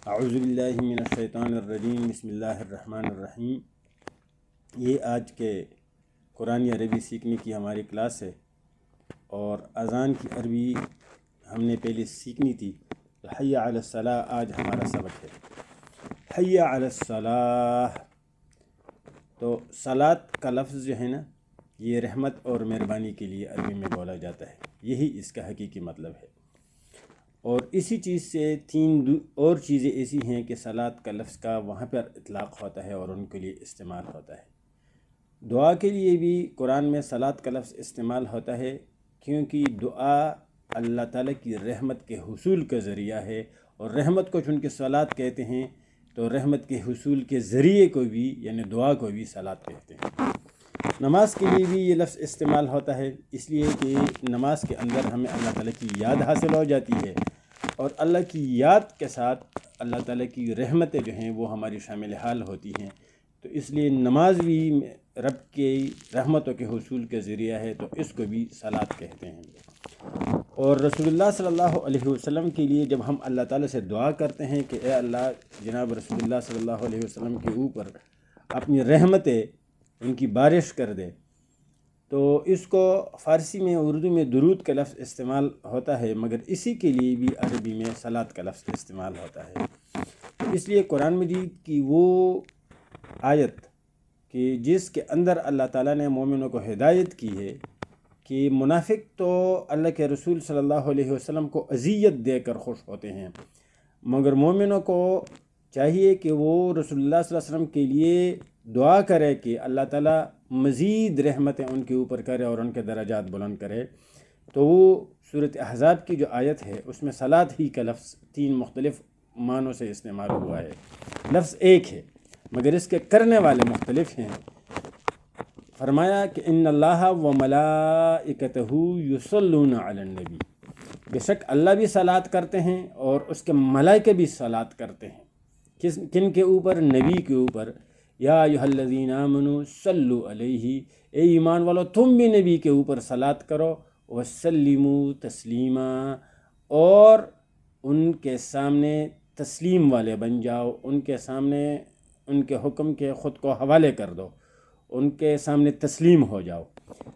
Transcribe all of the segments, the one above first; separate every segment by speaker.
Speaker 1: اعوذ باللہ من الشیطان الرجیم، بسم اللہ الرحمن الرحیم۔ یہ آج کے قرآن عربی سیکھنے کی ہماری کلاس ہے، اور اذان کی عربی ہم نے پہلے سیکھنی تھی۔ تو حی علی الصلاۃ آج ہمارا سبق ہے۔ حی علی الصلاۃ، تو صلاۃ کا لفظ جو ہے نا، یہ رحمت اور مہربانی کے لیے عربی میں بولا جاتا ہے، یہی اس کا حقیقی مطلب ہے۔ اور اسی چیز سے تین اور چیزیں ایسی ہیں کہ صلاۃ کا لفظ کا وہاں پر اطلاق ہوتا ہے اور ان کے لیے استعمال ہوتا ہے۔ دعا کے لیے بھی قرآن میں صلاۃ کا لفظ استعمال ہوتا ہے، کیونکہ دعا اللہ تعالیٰ کی رحمت کے حصول کا ذریعہ ہے، اور رحمت کو چونکہ صلاۃ کہتے ہیں تو رحمت کے حصول کے ذریعے کو بھی یعنی دعا کو بھی صلاۃ کہتے ہیں۔ نماز کے لیے بھی یہ لفظ استعمال ہوتا ہے، اس لیے کہ نماز کے اندر ہمیں اللہ تعالیٰ کی یاد حاصل ہو جاتی ہے، اور اللہ کی یاد کے ساتھ اللہ تعالیٰ کی رحمتیں جو ہیں وہ ہماری شامل حال ہوتی ہیں، تو اس لیے نماز بھی رب کے رحمتوں کے حصول کے ذریعہ ہے، تو اس کو بھی صلاۃ کہتے ہیں۔ اور رسول اللہ صلی اللہ علیہ وسلم کے لیے جب ہم اللہ تعالیٰ سے دعا کرتے ہیں کہ اے اللہ، جناب رسول اللہ صلی اللہ علیہ وسلم کے اوپر اپنی رحمتیں ان کی بارش کر دے، تو اس کو فارسی میں اردو میں درود کا لفظ استعمال ہوتا ہے، مگر اسی کے لیے بھی عربی میں صلاۃ کا لفظ استعمال ہوتا ہے۔ تو اس لیے قرآن مجید کی وہ آیت کہ جس کے اندر اللہ تعالیٰ نے مومنوں کو ہدایت کی ہے کہ منافق تو اللہ کے رسول صلی اللہ علیہ وسلم کو اذیت دے کر خوش ہوتے ہیں، مگر مومنوں کو چاہیے کہ وہ رسول اللہ صلی اللہ علیہ وسلم کے لیے دعا کرے کہ اللہ تعالیٰ مزید رحمتیں ان کے اوپر کرے اور ان کے درجات بلند کرے۔ تو وہ سورۃ احزاب کی جو آیت ہے اس میں صلاۃ ہی کا لفظ تین مختلف معنوں سے استعمال ہوا ہے۔ لفظ ایک ہے مگر اس کے کرنے والے مختلف ہیں۔ فرمایا کہ ان اللہ و ملائکتہ یصلون علی النبی، بے شک اللہ بھی صلاۃ کرتے ہیں اور اس کے ملائکے بھی صلاۃ کرتے ہیں۔ کن کے اوپر؟ نبی کے اوپر۔ یا ایھا الذین آمنوا صلوا علیہ، اے ایمان والو تم بھی نبی کے اوپر صلاۃ کرو، وسلموا تسلیما، اور ان کے سامنے تسلیم والے بن جاؤ، ان کے سامنے ان کے حکم کے خود کو حوالے کر دو، ان کے سامنے تسلیم ہو جاؤ۔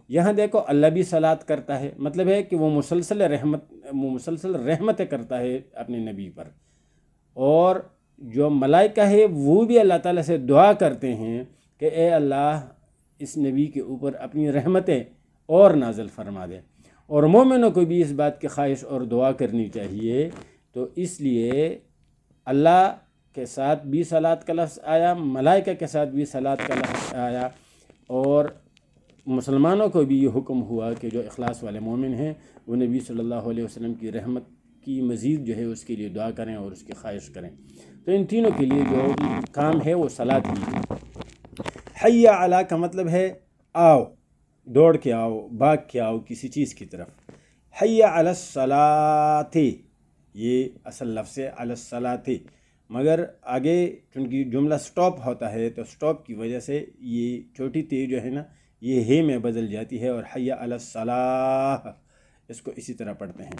Speaker 1: یہاں دیکھو اللہ بھی صلاۃ کرتا ہے، مطلب ہے کہ وہ مسلسل رحمتیں کرتا ہے اپنے نبی پر، اور جو ملائکہ ہے وہ بھی اللہ تعالیٰ سے دعا کرتے ہیں کہ اے اللہ اس نبی کے اوپر اپنی رحمتیں اور نازل فرما دے، اور مومنوں کو بھی اس بات کی خواہش اور دعا کرنی چاہیے۔ تو اس لیے اللہ کے ساتھ بھی صلاۃ کا لفظ آیا، ملائکہ کے ساتھ بھی صلاۃ کا لفظ آیا، اور مسلمانوں کو بھی یہ حکم ہوا کہ جو اخلاص والے مومن ہیں وہ نبی صلی اللہ علیہ وسلم کی رحمت کی مزید جو ہے اس کے لیے دعا کریں اور اس کی خواہش کریں۔ تو ان تینوں کے لیے جو کام ہے وہ صلاۃ ہی ہے۔ حی علی کا مطلب ہے آؤ، دوڑ کے آؤ، بھاگ کے آؤ کسی چیز کی طرف۔ حی علی الصلاۃ، یہ اصل لفظ ہے علی الصلاۃ، مگر آگے چونکہ جملہ سٹاپ ہوتا ہے تو سٹاپ کی وجہ سے یہ چھوٹی تی جو ہے نا یہ ہے میں بدل جاتی ہے، اور حی علی الصلاۃ اس کو اسی طرح پڑھتے ہیں۔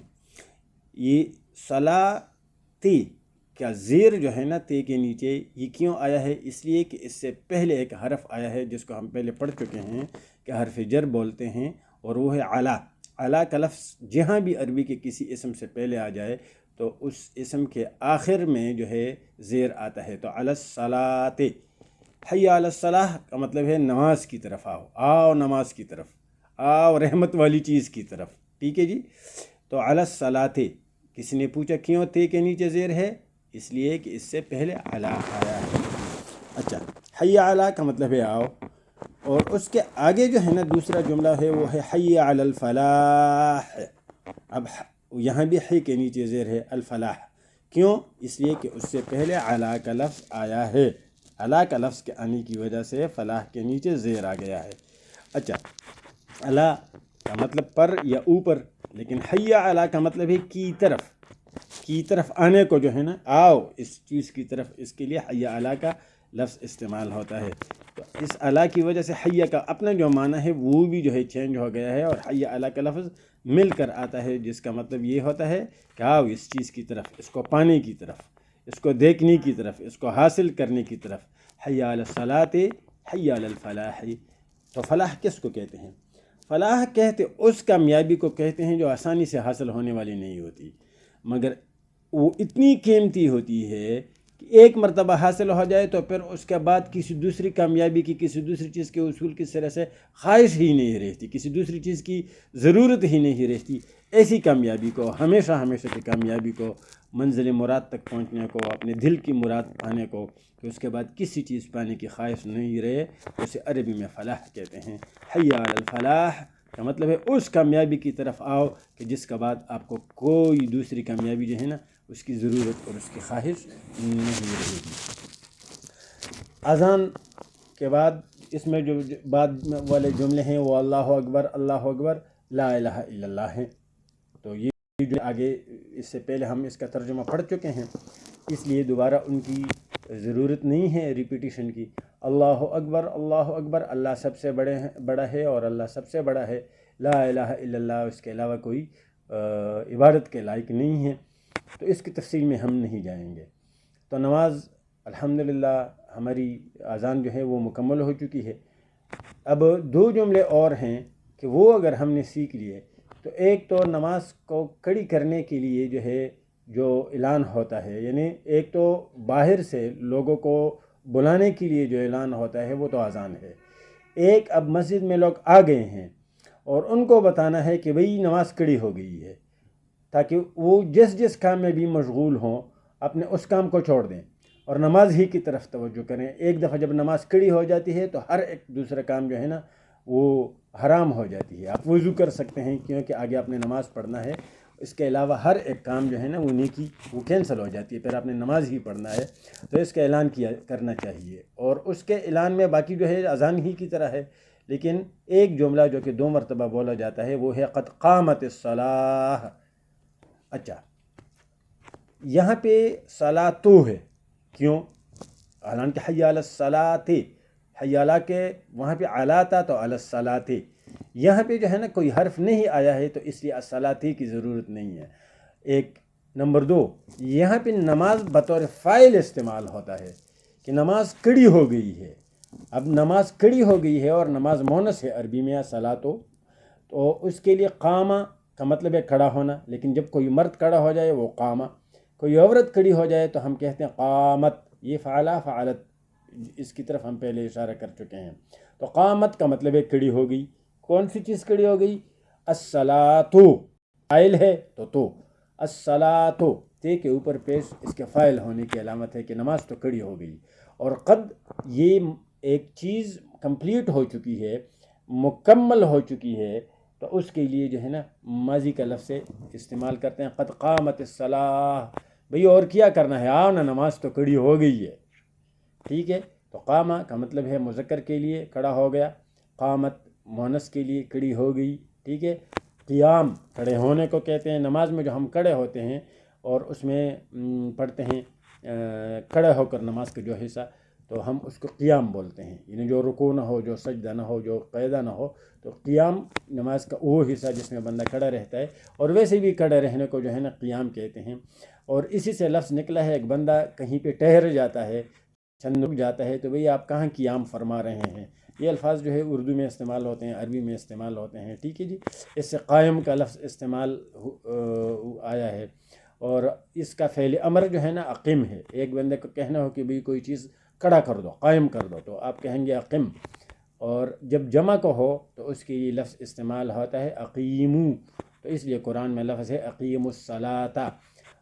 Speaker 1: یہ صلاۃ کا زیر جو ہے نا تے کے نیچے یہ کیوں آیا ہے؟ اس لیے کہ اس سے پہلے ایک حرف آیا ہے جس کو ہم پہلے پڑھ چکے ہیں کہ حرف جر بولتے ہیں، اور وہ ہے علا۔ علا کا لفظ جہاں بھی عربی کے کسی اسم سے پہلے آ جائے تو اس اسم کے آخر میں جو ہے زیر آتا ہے۔ تو علی الصلاۃ، حی علی الصلاۃ کا مطلب ہے نماز کی طرف آؤ، آؤ نماز کی طرف، آؤ رحمت والی چیز کی طرف، ٹھیک ہے جی۔ تو علی الصلاۃ، کسی نے پوچھا کیوں تے کے نیچے زیر ہے؟ اس لیے کہ اس سے پہلے علی آیا ہے۔ اچھا، حی علی کا مطلب ہے آؤ، اور اس کے آگے جو ہے نا دوسرا جملہ ہے وہ ہے حی علی الفلاح۔ اب یہاں بھی حی کے نیچے زیر ہے الفلاح، کیوں؟ اس لیے کہ اس سے پہلے علی کا لفظ آیا ہے، علی کا لفظ کے آنے کی وجہ سے فلاح کے نیچے زیر آ گیا ہے۔ اچھا، علی کا مطلب پر یا اوپر، لیکن حی علی کا مطلب ہے کی طرف آنے کو، جو ہے نا آؤ اس چیز کی طرف، اس کے لیے حی علی کا لفظ استعمال ہوتا ہے۔ تو اس علی کی وجہ سے حی کا اپنا جو معنی ہے وہ بھی جو ہے چینج ہو گیا ہے، اور حی علی کا لفظ مل کر آتا ہے جس کا مطلب یہ ہوتا ہے کہ آؤ اس چیز کی طرف، اس کو پانے کی طرف، اس کو دیکھنے کی طرف، اس کو حاصل کرنے کی طرف. حی علی الصلاۃ حی علی الفلاح. تو فلاح کس کو کہتے ہیں؟ فلاح کہتے اس کامیابی کو کہتے ہیں جو آسانی سے حاصل ہونے والی نہیں ہوتی، مگر وہ اتنی قیمتی ہوتی ہے کہ ایک مرتبہ حاصل ہو جائے تو پھر اس کے بعد کسی دوسری کامیابی کی، کسی دوسری چیز کے حصول کی طرح سے خواہش ہی نہیں رہتی، کسی دوسری چیز کی ضرورت ہی نہیں رہتی. ایسی کامیابی کو، ہمیشہ ہمیشہ کی کامیابی کو، منزل مراد تک پہنچنے کو، اپنے دل کی مراد پانے کو، کہ اس کے بعد کسی چیز پانے کی خواہش نہیں رہے، اسے عربی میں فلاح کہتے ہیں. حی علی الفلاح کا مطلب ہے اس کامیابی کی طرف آؤ کہ جس کے بعد آپ کو کوئی دوسری کامیابی جو ہے نا اس کی ضرورت اور اس کی خواہش نہیں رہے گی. اذان کے بعد اس میں جو بعد والے جملے ہیں وہ اللہ اکبر، اللہ اکبر، لا الہ الا اللہ ہیں. تو یہ جو آگے اس سے پہلے ہم اس کا ترجمہ پڑھ چکے ہیں، اس لیے دوبارہ ان کی ضرورت نہیں ہے ریپیٹیشن کی. اللہ اکبر، اللہ اکبر، اللہ سب سے بڑا ہے اور اللہ سب سے بڑا ہے. لا الہ الا اللہ، اس کے علاوہ کوئی عبادت کے لائق نہیں ہے. تو اس کی تفصیل میں ہم نہیں جائیں گے. تو نماز الحمدللہ ہماری اذان جو ہے وہ مکمل ہو چکی ہے. اب دو جملے اور ہیں کہ وہ اگر ہم نے سیکھ لیے تو ایک تو نماز کو کھڑی کرنے کے لیے جو ہے جو اعلان ہوتا ہے، یعنی ایک تو باہر سے لوگوں کو بلانے کے لیے جو اعلان ہوتا ہے وہ تو اذان ہے. ایک اب مسجد میں لوگ آ گئے ہیں اور ان کو بتانا ہے کہ بھئی نماز کھڑی ہو گئی ہے، تاکہ وہ جس کام میں بھی مشغول ہوں اپنے اس کام کو چھوڑ دیں اور نماز ہی کی طرف توجہ کریں. ایک دفعہ جب نماز کھڑی ہو جاتی ہے تو ہر ایک دوسرا کام جو ہے نا وہ حرام ہو جاتی ہے. آپ وضو کر سکتے ہیں کیونکہ آگے آپ نے نماز پڑھنا ہے، اس کے علاوہ ہر ایک کام جو ہے نا وہ نیکی وہ کینسل ہو جاتی ہے، پھر آپ نے نماز ہی پڑھنا ہے. تو اس کا اعلان کرنا چاہیے. اور اس کے اعلان میں باقی جو ہے اذان ہی کی طرح ہے، لیکن ایک جملہ جو کہ 2 مرتبہ بولا جاتا ہے وہ ہے قد قامت الصلاۃ. اچھا، یہاں پہ صلاتو ہے، کیوں؟ حالانکہ حی علی الصلاۃ، حی علی کے وہاں پہ علی تھا تو علی الصلاۃ، یہاں پہ جو ہے نا کوئی حرف نہیں آیا ہے تو اس لیے الصلاۃ کی ضرورت نہیں ہے. ایک نمبر 2، یہاں پہ نماز بطور فاعل استعمال ہوتا ہے کہ نماز کھڑی ہو گئی ہے. اب نماز کھڑی ہو گئی ہے اور نماز مونس ہے عربی میں صلاتو، تو اس کے لیے قامہ کا مطلب ہے کھڑا ہونا، لیکن جب کوئی مرد کھڑا ہو جائے وہ قامہ، کوئی عورت کھڑی ہو جائے تو ہم کہتے ہیں قامت. یہ فعلا فعلت، اس کی طرف ہم پہلے اشارہ کر چکے ہیں. تو قامت کا مطلب ہے کھڑی ہو گئی. کون سی چیز کھڑی ہو گئی؟ الصلاۃ، فاعل ہے تو الصلاۃ تے کے اوپر پیش اس کے فاعل ہونے کی علامت ہے کہ نماز تو کھڑی ہو گئی. اور قد یہ ایک چیز کمپلیٹ ہو چکی ہے، مکمل ہو چکی ہے، تو اس کے لیے جو ہے نا ماضی کا لفظ استعمال کرتے ہیں قد قامت الصلاۃ. بھئی اور کیا کرنا ہے، آؤ نا نماز تو کھڑی ہو گئی ہے. ٹھیک ہے. تو قامہ کا مطلب ہے مذکر کے لیے کھڑا ہو گیا، قامت مونس کے لیے کھڑی ہو گئی. ٹھیک ہے. قیام کھڑے ہونے کو کہتے ہیں. نماز میں جو ہم کھڑے ہوتے ہیں اور اس میں پڑھتے ہیں کھڑے ہو کر نماز کا جو حصہ، تو ہم اس کو قیام بولتے ہیں. یعنی جو رکوع نہ ہو، جو سجدہ نہ ہو، جو قیدہ نہ ہو، تو قیام نماز کا وہ حصہ جس میں بندہ کھڑا رہتا ہے. اور ویسے بھی کھڑے رہنے کو جو ہے نا قیام کہتے ہیں. اور اسی سے لفظ نکلا ہے، ایک بندہ کہیں پہ ٹھہر جاتا ہے، چند رک جاتا ہے، تو بھئی آپ کہاں قیام فرما رہے ہیں. یہ الفاظ جو ہے اردو میں استعمال ہوتے ہیں، عربی میں استعمال ہوتے ہیں. ٹھیک ہے جی. اس سے قائم کا لفظ استعمال آیا ہے. اور اس کا فعل امر جو ہے نا اقم ہے. ایک بندے کو کہنا ہو کہ بھئی کوئی چیز کھڑا کر دو، قائم کر دو، تو آپ کہیں گے اقم. اور جب جمع کو ہو تو اس کے لیے لفظ استعمال ہوتا ہے اقیمو. تو اس لیے قرآن میں لفظ ہے اقیم الصلاۃ.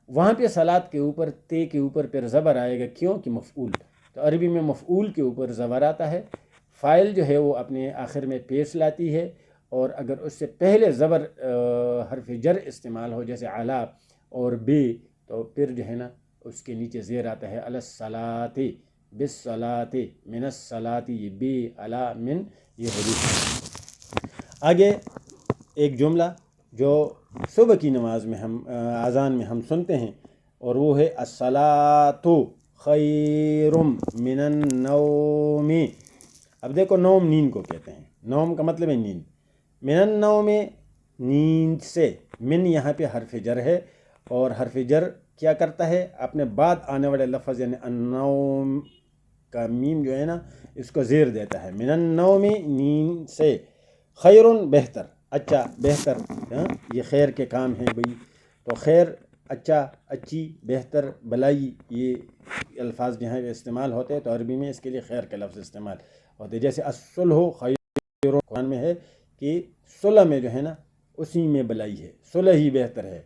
Speaker 1: وہاں پہ صلاۃ کے اوپر تے کے اوپر پھر زبر آئے گا، کیوں کہ مفعول. تو عربی میں مفعول کے اوپر زبر آتا ہے. فاعل جو ہے وہ اپنے آخر میں پیش لاتی ہے، اور اگر اس سے پہلے زبر حرف جر استعمال ہو جیسے علی اور بے، تو پھر جو ہے نا اس کے نیچے زیر آتا ہے علی الصلاۃ، بالصلاۃ، من الصلاۃ. یہ بے علی من یہ حروف. آگے ایک جملہ جو صبح کی نماز میں ہم اذان میں ہم سنتے ہیں، اور وہ ہے الصلاۃ خیر من النوم. اب دیکھو، نوم نیند کو کہتے ہیں. نوم کا مطلب ہے نیند. من النوم نیند سے، من یہاں پہ حرف جر ہے، اور حرف جر کیا کرتا ہے، اپنے بعد آنے والے لفظ یعنی النوم کا میم جو ہے نا اس کو زیر دیتا ہے، من النوم نیند سے، خیرن بہتر، اچھا بہتر، یہ خیر کے کام ہیں بھئی، تو خیر اچھا، اچھی، بہتر، بلائی، یہ الفاظ جہاں استعمال ہوتے ہیں تو عربی میں اس کے لیے خیر کے لفظ استعمال ہوتے ہیں، جیسے الصلح خیر، قرآن میں ہے کہ صلح میں جو ہے نا اسی میں بلائی ہے، صلح ہی بہتر ہے،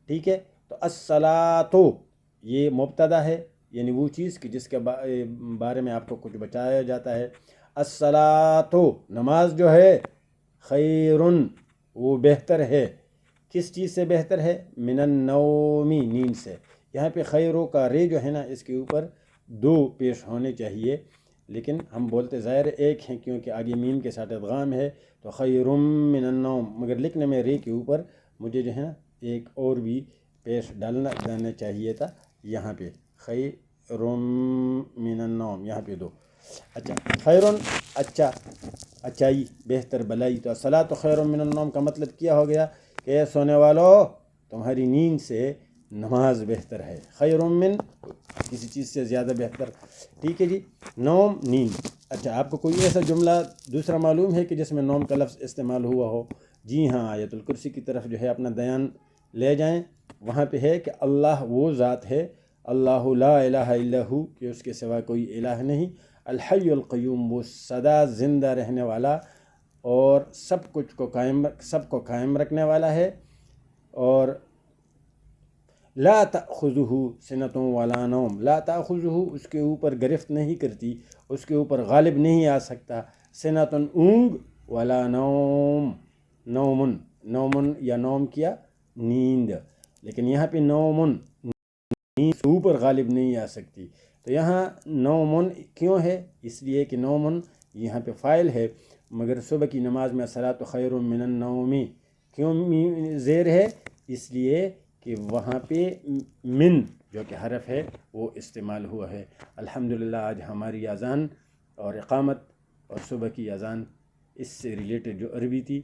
Speaker 1: ٹھیک ہے۔ تو الصلاۃ یہ مبتدا ہے، یعنی وہ چیز کہ جس کے بارے میں آپ کو کچھ بتایا جاتا ہے، الصلاۃ نماز جو ہے، خیرن وہ بہتر ہے، کس چیز سے بہتر ہے، من النوم نیند سے، یہاں پہ خیرو کا رے جو ہے نا اس کے اوپر دو پیش ہونے چاہیے، لیکن ہم بولتے ظاہر ایک ہیں کیونکہ آگے میم کے ساتھ ادغام ہے، تو خیرم من النوم، مگر لکھنے میں رے کے اوپر مجھے جو ہے نا ایک اور بھی پیش ڈالنا چاہیے تھا، یہاں پہ خیرم من النوم، یہاں پہ دو، اچھا خیرن اچھا، اچھائی، بہتر، بلائی، تو الصلاۃ خیر من النوم کا مطلب کیا ہو گیا کہ سونے والو تمہاری نیند سے نماز بہتر ہے، خیر من کسی چیز سے زیادہ بہتر، ٹھیک ہے جی، نوم نیند۔ اچھا آپ کو کوئی ایسا جملہ دوسرا معلوم ہے کہ جس میں نوم کا لفظ استعمال ہوا ہو؟ جی ہاں، آیت الکرسی کی طرف جو ہے اپنا دھیان لے جائیں، وہاں پہ ہے کہ اللہ وہ ذات ہے، اللہ لا الہ الا ہو، کہ اس کے سوا کوئی الہ نہیں، الحی القیوم وہ سدا زندہ رہنے والا اور سب کو قائم رکھنے والا ہے، اور لا تأخذہ سنۃ ولا نوم، لا تأخذہ اس کے اوپر گرفت نہیں کرتی، اس کے اوپر غالب نہیں آ سکتا، سنۃ اونگ، ولا نوم نومن، نومن یا نوم کیا نیند، لیکن یہاں پہ نومن نیند اوپر غالب نہیں آ سکتی، تو یہاں نومن کیوں ہے؟ اس لیے کہ نومن یہاں پہ فاعل ہے، مگر صبح کی نماز میں الصلاۃ خیر من النوم کیوں زیر ہے؟ اس لیے کہ وہاں پہ من جو کہ حرف ہے وہ استعمال ہوا ہے۔ الحمدللہ آج ہماری اذان اور اقامت اور صبح کی اذان اس سے ریلیٹڈ جو عربی تھی